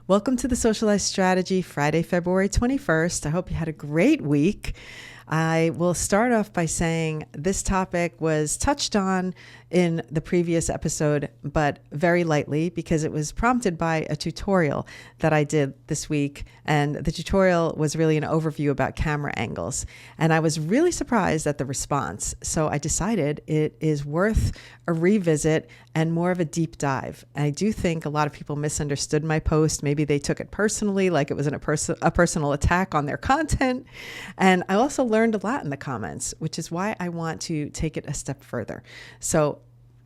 Welcome to the Socialize Strategy, Friday, February 21st. I hope you had a great week. I will start off by saying this topic was touched on in the previous episode, but very lightly because it was prompted by a tutorial that I did this week. And the tutorial was really an overview about camera angles. And I was really surprised at the response. So I decided it is worth a revisit and more of a deep dive. And I do think a lot of people misunderstood my post. Maybe they took it personally, like it was a personal attack on their content. And I also learned a lot in the comments, which is why I want to take it a step further. So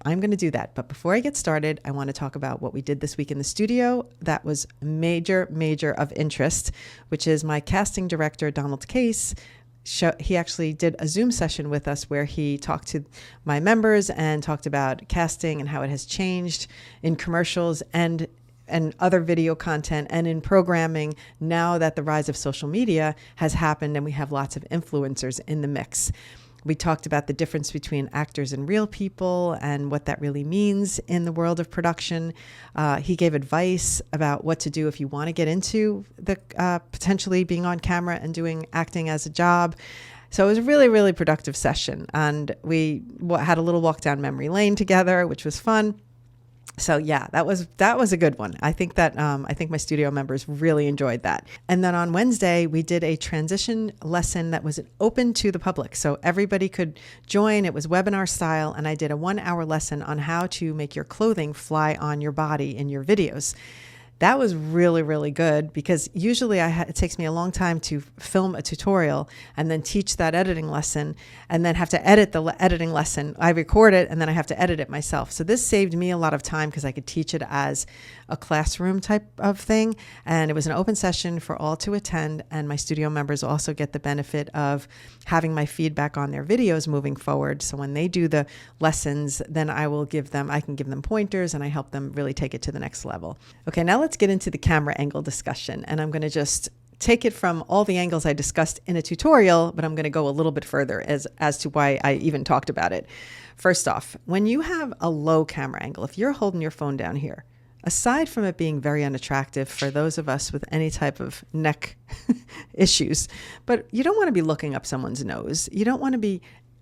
I'm going to do that. But before I get started, I want to talk about what we did this week in the studio. That was major of interest, which is my casting director, Donald Case. He actually did a Zoom session with us where he talked to my members and talked about casting and how it has changed in commercials and other video content and in programming now that the rise of social media has happened and we have lots of influencers in the mix. We talked about the difference between actors and real people and what that really means in the world of production. He gave advice about what to do if you want to get into the potentially being on camera and doing acting as a job. So it was a really productive session. And we had a little walk down memory lane together, which was fun. So yeah, that was a good one. I think my studio members really enjoyed that. And then on Wednesday, we did a transition lesson that was open to the public. So everybody could join. It was webinar style. And I did a 1-hour lesson on how to make your clothing fly on your body in your videos. That was really good because usually it takes me a long time to film a tutorial and then teach that editing lesson and then have to edit the editing lesson. I record it and then I have to edit it myself. So this saved me a lot of time because I could teach it as a classroom type of thing. And it was an open session for all to attend. And my studio members also get the benefit of having my feedback on their videos moving forward. So when they do the lessons, then I can give them pointers and I help them really take it to the next level. Okay, now let's get into the camera angle discussion. And I'm going to just take it from all the angles I discussed in a tutorial, but I'm going to go a little bit further as to why I even talked about it. First off, when you have a low camera angle, if you're holding your phone down here, aside from it being very unattractive for those of us with any type of neck issues, but you don't want to be looking up someone's nose. You don't want to be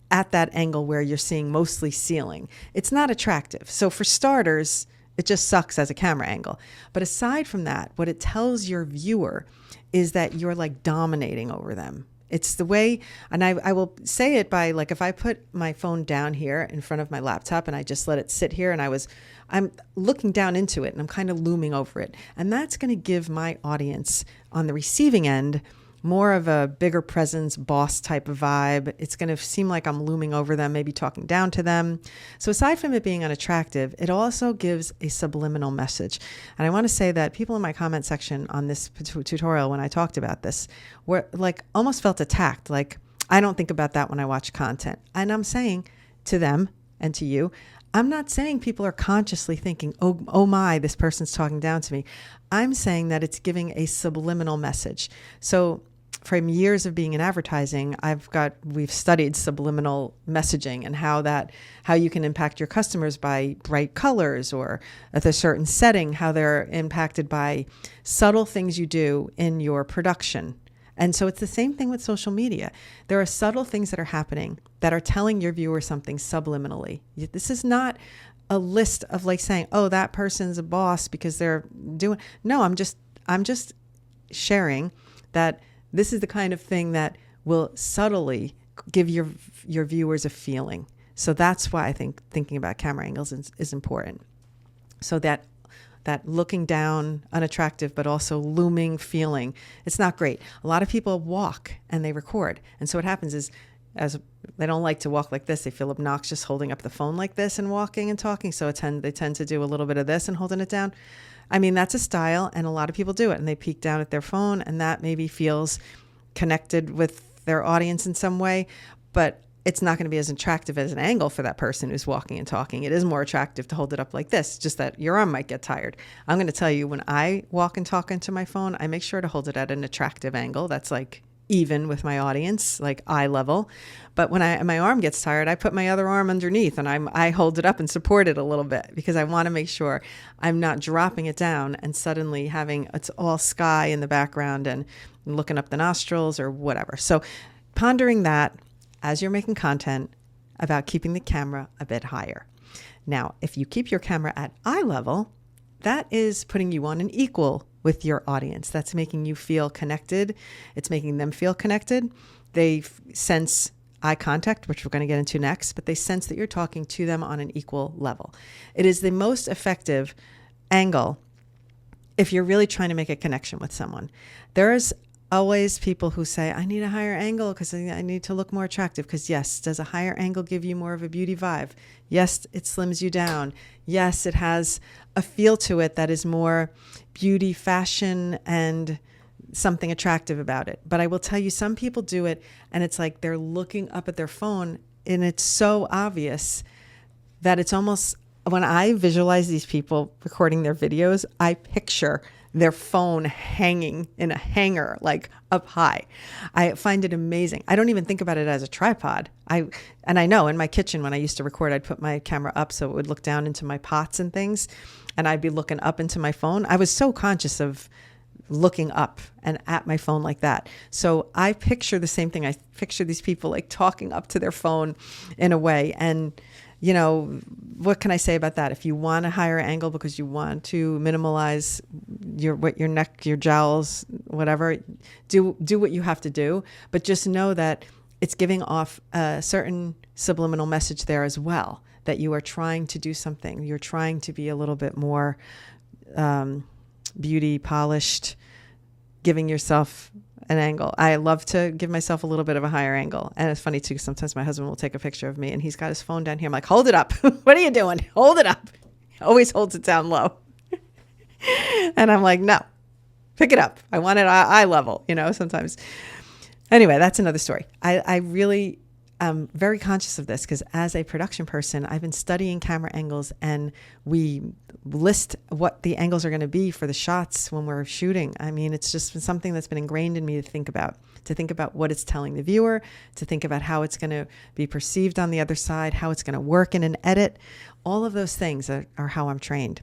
at that angle where you're seeing mostly ceiling. It's not attractive. So for starters, it just sucks as a camera angle. But aside from that, what it tells your viewer is that you're like dominating over them. It's the way, and I will say it by like, if I put my phone down here in front of my laptop and I just let it sit here and I'm looking down into it and I'm kind of looming over it. And that's going to give my audience on the receiving end more of a bigger presence, boss type of vibe. It's going to seem like I'm looming over them, maybe talking down to them. So aside from it being unattractive, it also gives a subliminal message. And I want to say that people in my comment section on this tutorial, when I talked about this, were like almost felt attacked. Like, I don't think about that when I watch content. And I'm saying to them and to you, I'm not saying people are consciously thinking, oh my, this person's talking down to me. I'm saying that it's giving a subliminal message. So from years of being in advertising, we've studied subliminal messaging and how you can impact your customers by bright colors or at a certain setting, how they're impacted by subtle things you do in your production. And so it's the same thing with social media. There are subtle things that are happening that are telling your viewer something subliminally. This is not a list of like saying, oh, that person's a boss because they're doing. No, I'm just sharing that this is the kind of thing that will subtly give your viewers a feeling. So that's why I think thinking about camera angles is important. So that looking down, unattractive, but also looming feeling, it's not great. A lot of people walk and they record. And so what happens is, as they don't like to walk like this, they feel obnoxious holding up the phone like this and walking and talking. So they tend to do a little bit of this and holding it down. I mean, that's a style and a lot of people do it and they peek down at their phone and that maybe feels connected with their audience in some way, but it's not going to be as attractive as an angle for that person who's walking and talking. It is more attractive to hold it up like this, just that your arm might get tired. I'm going to tell you, when I walk and talk into my phone, I make sure to hold it at an attractive angle that's like even with my audience, like eye level. But when my arm gets tired, I put my other arm underneath and I hold it up and support it a little bit, because I want to make sure I'm not dropping it down and suddenly having it's all sky in the background and looking up the nostrils or whatever. So pondering that as you're making content about keeping the camera a bit higher. Now, if you keep your camera at eye level, that is putting you on an equal with your audience. That's making you feel connected. It's making them feel connected. They sense eye contact, which we're going to get into next, but they sense that you're talking to them on an equal level. It is the most effective angle if you're really trying to make a connection with someone. There's always people who say, I need a higher angle because I need to look more attractive. Because yes, does a higher angle give you more of a beauty vibe? Yes, it slims you down. Yes, it has a feel to it that is more beauty, fashion, and something attractive about it. But I will tell you, some people do it and it's like they're looking up at their phone and it's so obvious that it's almost, when I visualize these people recording their videos, I picture their phone hanging in a hanger, like up high. I find it amazing. I don't even think about it as a tripod. I know in my kitchen when I used to record, I'd put my camera up so it would look down into my pots and things, and I'd be looking up into my phone. I was so conscious of looking up and at my phone like that. So I picture the same thing. I picture these people like talking up to their phone in a way. And you know, what can I say about that? If you want a higher angle because you want to minimalize your neck, your jowls, whatever, do what you have to do. But just know that it's giving off a certain subliminal message there as well, that you are trying to do something. You're trying to be a little bit more beauty polished, giving yourself an angle. I love to give myself a little bit of a higher angle. And it's funny too, sometimes my husband will take a picture of me and he's got his phone down here. I'm like, hold it up. What are you doing? Hold it up. He always holds it down low. And I'm like, no, pick it up. I want it eye level, sometimes. Anyway, that's another story. I really am very conscious of this because as a production person, I've been studying camera angles and we list what the angles are going to be for the shots when we're shooting. I mean, it's just been something that's been ingrained in me to think about what it's telling the viewer, to think about how it's going to be perceived on the other side, how it's going to work in an edit. All of those things are how I'm trained.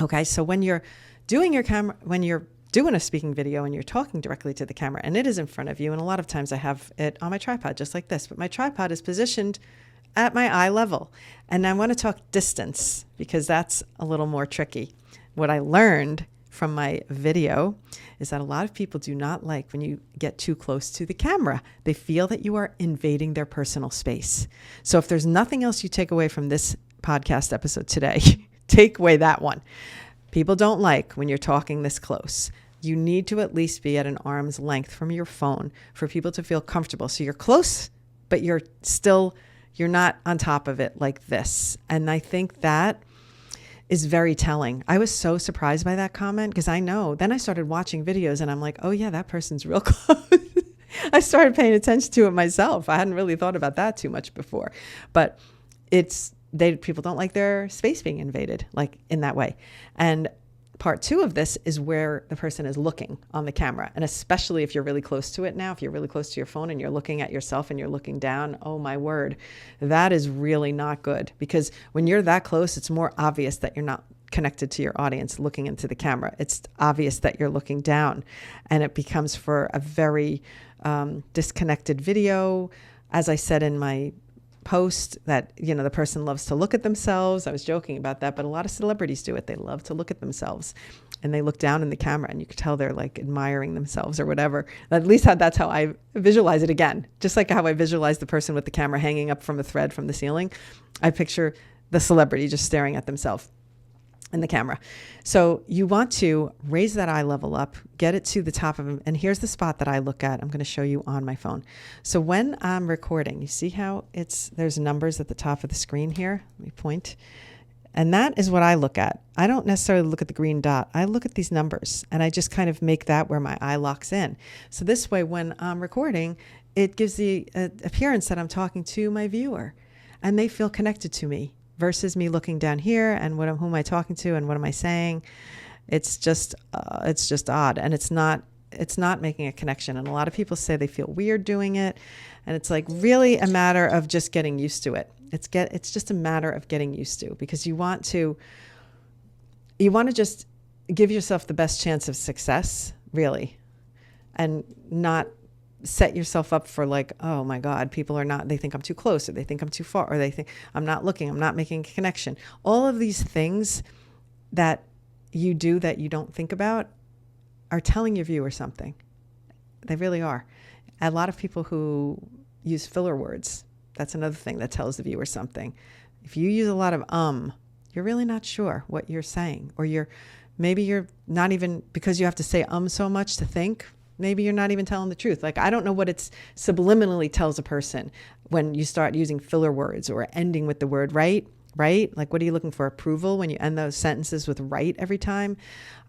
Okay, so when you're doing your camera, when you're doing a speaking video and you're talking directly to the camera and it is in front of you, and a lot of times I have it on my tripod just like this, but my tripod is positioned at my eye level. And I want to talk distance because that's a little more tricky. What I learned from my video is that a lot of people do not like when you get too close to the camera. They feel that you are invading their personal space. So if there's nothing else you take away from this podcast episode today, take away that one. People don't like when you're talking this close. You need to at least be at an arm's length from your phone for people to feel comfortable. So you're close, but you're not on top of it like this. And I think that is very telling. I was so surprised by that comment because I know. Then I started watching videos and I'm like, oh yeah, that person's real close. I started paying attention to it myself. I hadn't really thought about that too much before. But people don't like their space being invaded like in that way. And part two of this is where the person is looking on the camera. And especially if you're really close to it now, if you're really close to your phone and you're looking at yourself and you're looking down, oh my word, that is really not good. Because when you're that close, it's more obvious that you're not connected to your audience looking into the camera. It's obvious that you're looking down and it becomes for a very disconnected video. As I said in my post that, the person loves to look at themselves. I was joking about that, but a lot of celebrities do it. They love to look at themselves and they look down in the camera and you could tell they're like admiring themselves or whatever. At least that's how I visualize it again. Just like how I visualize the person with the camera hanging up from a thread from the ceiling. I picture the celebrity just staring at themselves in the camera. So you want to raise that eye level up, get it to the top of them. And here's the spot that I look at. I'm going to show you on my phone. So when I'm recording, you see how there's numbers at the top of the screen here. Let me point. And that is what I look at. I don't necessarily look at the green dot. I look at these numbers and I just kind of make that where my eye locks in. So this way, when I'm recording, it gives the appearance that I'm talking to my viewer and they feel connected to me. Versus me looking down here and who am I talking to and what am I saying? It's just odd and it's not it's not making a connection. And a lot of people say they feel weird doing it. And it's like really a matter of just getting used to it. It's just a matter of getting used to, because you want to just give yourself the best chance of success, really, and not set yourself up for like, oh my God, they think I'm too close, or they think I'm too far, or they think I'm not looking, I'm not making a connection. All of these things that you do that you don't think about are telling your viewer something. They really are. A lot of people who use filler words, that's another thing that tells the viewer something. If you use a lot of you're really not sure what you're saying, or maybe you're not even, because you have to say so much to think, maybe you're not even telling the truth. Like, I don't know what it's subliminally tells a person when you start using filler words or ending with the word right? Like, what are you looking for? Approval when you end those sentences with right every time?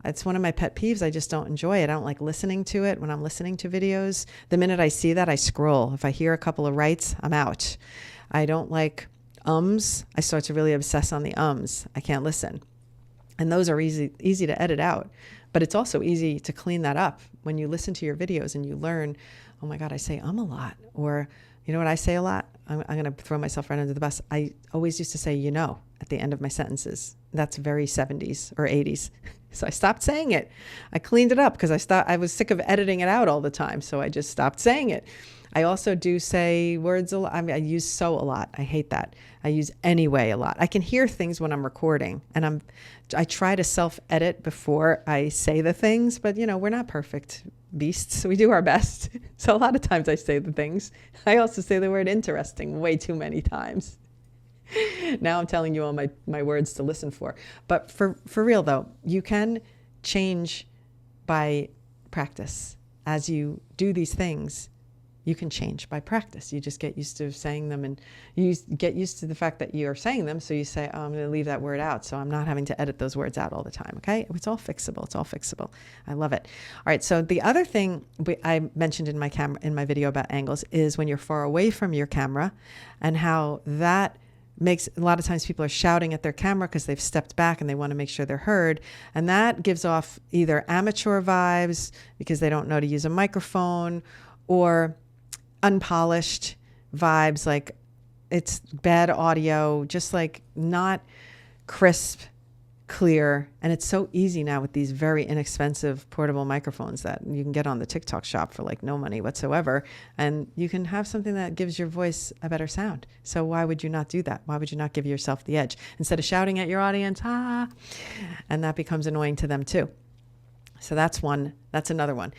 It's one of my pet peeves. I just don't enjoy it. I don't like listening to it when I'm listening to videos. The minute I see that, I scroll. If I hear a couple of rights, I'm out. I don't like ums. I start to really obsess on the ums. I can't listen. And those are easy to edit out. But it's also easy to clean that up when you listen to your videos and you learn, oh my God, I say a lot. Or, you know what I say a lot? I'm going to throw myself right under the bus. I always used to say, at the end of my sentences. That's very 70s or 80s. So I stopped saying it. I cleaned it up because I was sick of editing it out all the time. So I just stopped saying it. I also do say words a lot. I use so a lot. I hate that. I use anyway a lot. I can hear things when I'm recording, and I try to self-edit before I say the things, but we're not perfect beasts. We do our best. So a lot of times I say the things. I also say the word interesting way too many times. Now I'm telling you all my words to listen for. But for real though, you can change by practice. As you do these things, you can change by practice. You just get used to saying them, and you get used to the fact that you're saying them. So you say, I'm going to leave that word out, so I'm not having to edit those words out all the time. Okay? It's all fixable. It's all fixable. I love it. All right. So the other thing I mentioned in my video about angles is when you're far away from your camera, and how that makes, a lot of times people are shouting at their camera because they've stepped back and they want to make sure they're heard. And that gives off either amateur vibes because they don't know to use a microphone, or unpolished vibes, like it's bad audio, just like not crisp, clear. And it's so easy now with these very inexpensive portable microphones that you can get on the TikTok shop for like no money whatsoever. And you can have something that gives your voice a better sound. So why would you not do that? Why would you not give yourself the edge instead of shouting at your audience, and that becomes annoying to them too. So that's another one.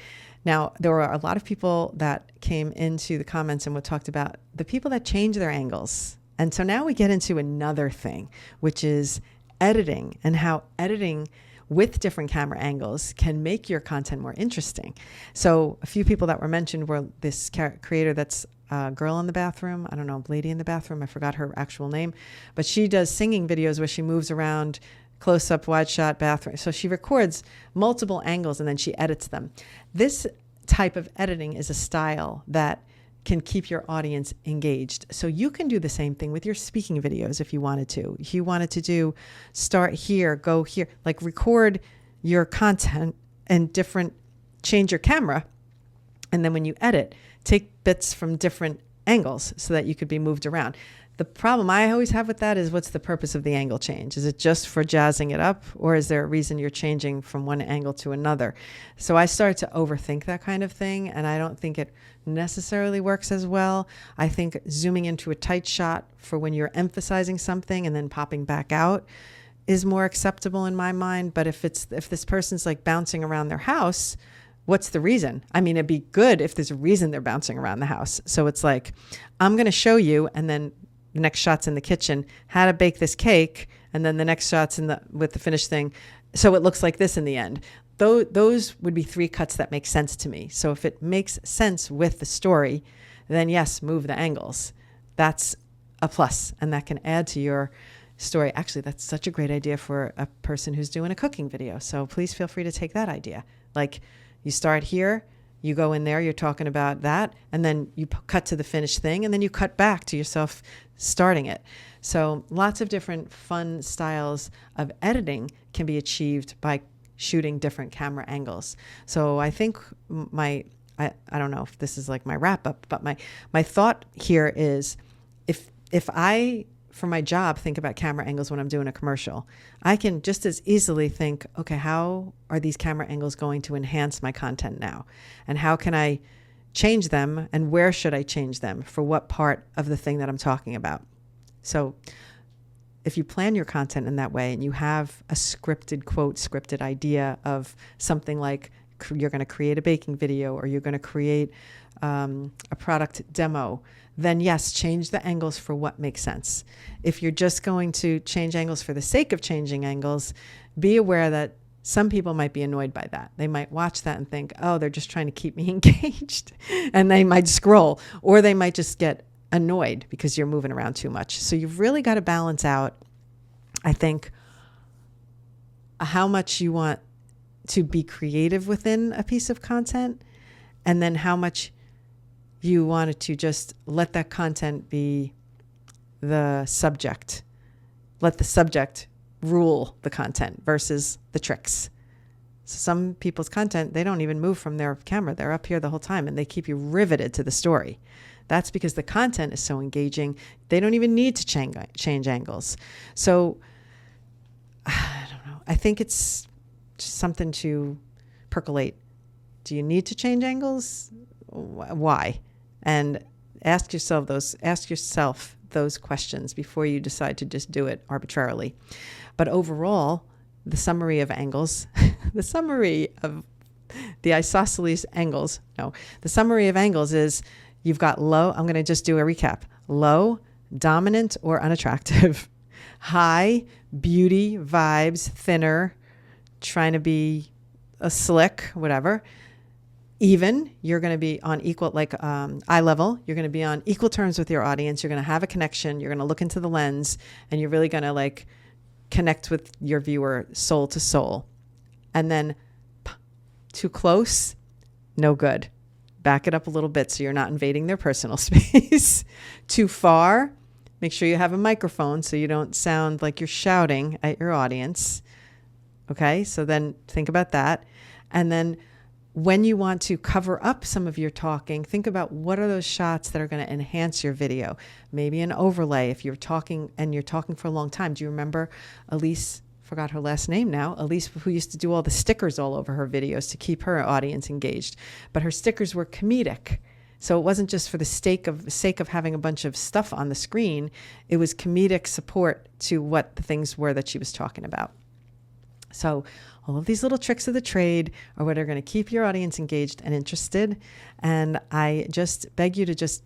Now, there were a lot of people that came into the comments and talked about the people that change their angles. And so now we get into another thing, which is editing, and how editing with different camera angles can make your content more interesting. So a few people that were mentioned were this creator that's a girl in the bathroom. I don't know, lady in the bathroom. I forgot her actual name. But she does singing videos where she moves around, close up, wide shot, bathroom. So she records multiple angles and then she edits them. This type of editing is a style that can keep your audience engaged. So you can do the same thing with your speaking videos if you wanted to. If you wanted to do start here, go here, like record your content and change your camera. And then when you edit, take bits from different angles so that you could be moved around. The problem I always have with that is, what's the purpose of the angle change? Is it just for jazzing it up, or is there a reason you're changing from one angle to another? So I start to overthink that kind of thing, and I don't think it necessarily works as well. I think zooming into a tight shot for when you're emphasizing something and then popping back out is more acceptable in my mind. But if this person's like bouncing around their house, what's the reason? I mean, it'd be good if there's a reason they're bouncing around the house. So it's like, I'm going to show you, and then the next shot's in the kitchen, how to bake this cake, and then the next shot's with the finished thing, so it looks like this in the end. Those would be 3 cuts that make sense to me. So if it makes sense with the story, then yes, move the angles. That's a plus, and that can add to your story. Actually, that's such a great idea for a person who's doing a cooking video. So please feel free to take that idea. Like, you start here, you go in there, you're talking about that, and then you cut to the finished thing, and then you cut back to yourself starting it. So lots of different fun styles of editing can be achieved by shooting different camera angles. So I think I don't know if this is like my wrap up, but my thought here is if I, for my job, think about camera angles when I'm doing a commercial, I can just as easily think, okay, how are these camera angles going to enhance my content now? And how can I change them, and where should I change them for what part of the thing that I'm talking about? So if you plan your content in that way and you have a scripted idea of something like you're going to create a baking video or you're going to create a product demo, then yes, change the angles for what makes sense. If you're just going to change angles for the sake of changing angles, be aware that some people might be annoyed by that. They might watch that and think, oh, they're just trying to keep me engaged. And they might scroll, or they might just get annoyed because you're moving around too much. So you've really got to balance out, I think, how much you want to be creative within a piece of content, and then how much you wanted to just let that content be the subject. Let the subject rule the content versus the tricks. So some people's content, they don't even move from their camera. They're up here the whole time and they keep you riveted to the story. That's because the content is so engaging. They don't even need to change angles. So I don't know. I think it's just something to percolate. Do you need to change angles? Why? And ask yourself those questions before you decide to just do it arbitrarily. But overall, the summary of angles, the summary of the isosceles angles, the summary of angles is you've got low, I'm going to just do a recap. Low, dominant or unattractive. High, beauty, vibes, thinner, trying to be a slick, whatever. Even, you're going to be on equal, like eye level, you're going to be on equal terms with your audience. You're going to have a connection. You're going to look into the lens, and you're really going to like connect with your viewer soul to soul. And then too close, no good. Back it up a little bit so you're not invading their personal space. Too far, make sure you have a microphone so you don't sound like you're shouting at your audience. Okay, so then think about that. And then when you want to cover up some of your talking, think about what are those shots that are going to enhance your video. Maybe an overlay if you're talking and you're talking for a long time. Do you remember Elise, forgot her last name now, Elise, who used to do all the stickers all over her videos to keep her audience engaged. But her stickers were comedic. So it wasn't just for the sake of having a bunch of stuff on the screen. It was comedic support to what the things were that she was talking about. So all of these little tricks of the trade are what are going to keep your audience engaged and interested. And I just beg you to just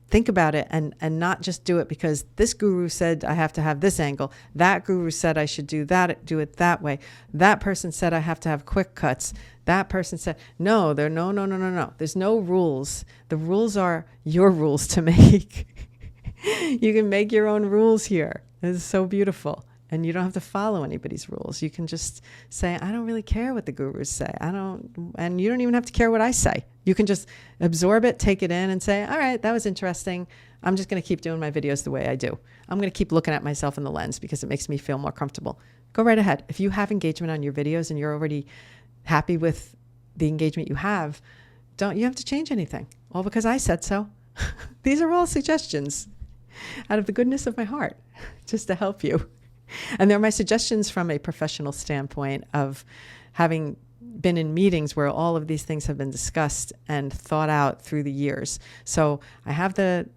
think about it and not just do it because this guru said I have to have this angle. That guru said I should do it that way. That person said I have to have quick cuts. That person said, no. There's no rules. The rules are your rules to make. You can make your own rules here. This is so beautiful. And you don't have to follow anybody's rules. You can just say, I don't really care what the gurus say. And you don't even have to care what I say. You can just absorb it, take it in and say, all right, that was interesting. I'm just going to keep doing my videos the way I do. I'm going to keep looking at myself in the lens because it makes me feel more comfortable. Go right ahead. If you have engagement on your videos and you're already happy with the engagement you have have to change anything. All because I said so. These are all suggestions out of the goodness of my heart, just to help you. And they're my suggestions from a professional standpoint of having been in meetings where all of these things have been discussed and thought out through the years. So I have the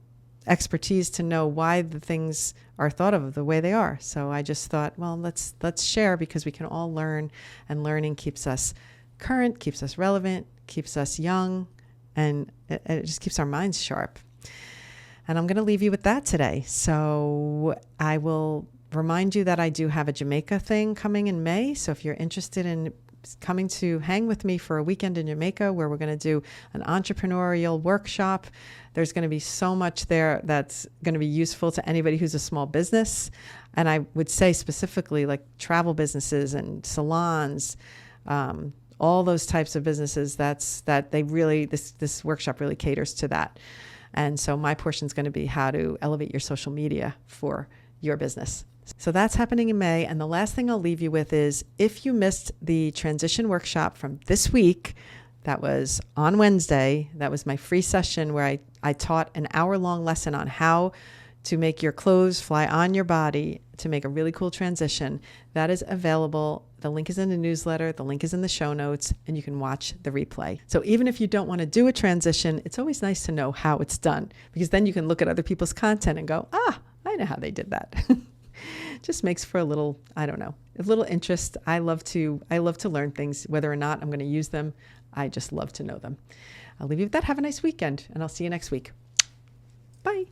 expertise to know why the things are thought of the way they are. So I just thought, well, let's share because we can all learn, and learning keeps us current, keeps us relevant, keeps us young, and it just keeps our minds sharp. And I'm going to leave you with that today. So I will remind you that I do have a Jamaica thing coming in May. So if you're interested in coming to hang with me for a weekend in Jamaica where we're going to do an entrepreneurial workshop, there's going to be so much there that's going to be useful to anybody who's a small business. And I would say specifically like travel businesses and salons, all those types of businesses, this workshop really caters to that. And so my portion is going to be how to elevate your social media for your business. So that's happening in May. And the last thing I'll leave you with is, if you missed the transition workshop from this week, that was on Wednesday. That was my free session where I taught an hour-long lesson on how to make your clothes fly on your body to make a really cool transition. That is available. The link is in the newsletter. The link is in the show notes, and you can watch the replay. So even if you don't want to do a transition, it's always nice to know how it's done, because then you can look at other people's content and go, I know how they did that. Just makes for a little, a little interest. I love to learn things, whether or not I'm going to use them. I just love to know them. I'll leave you with that. Have a nice weekend, and I'll see you next week. Bye.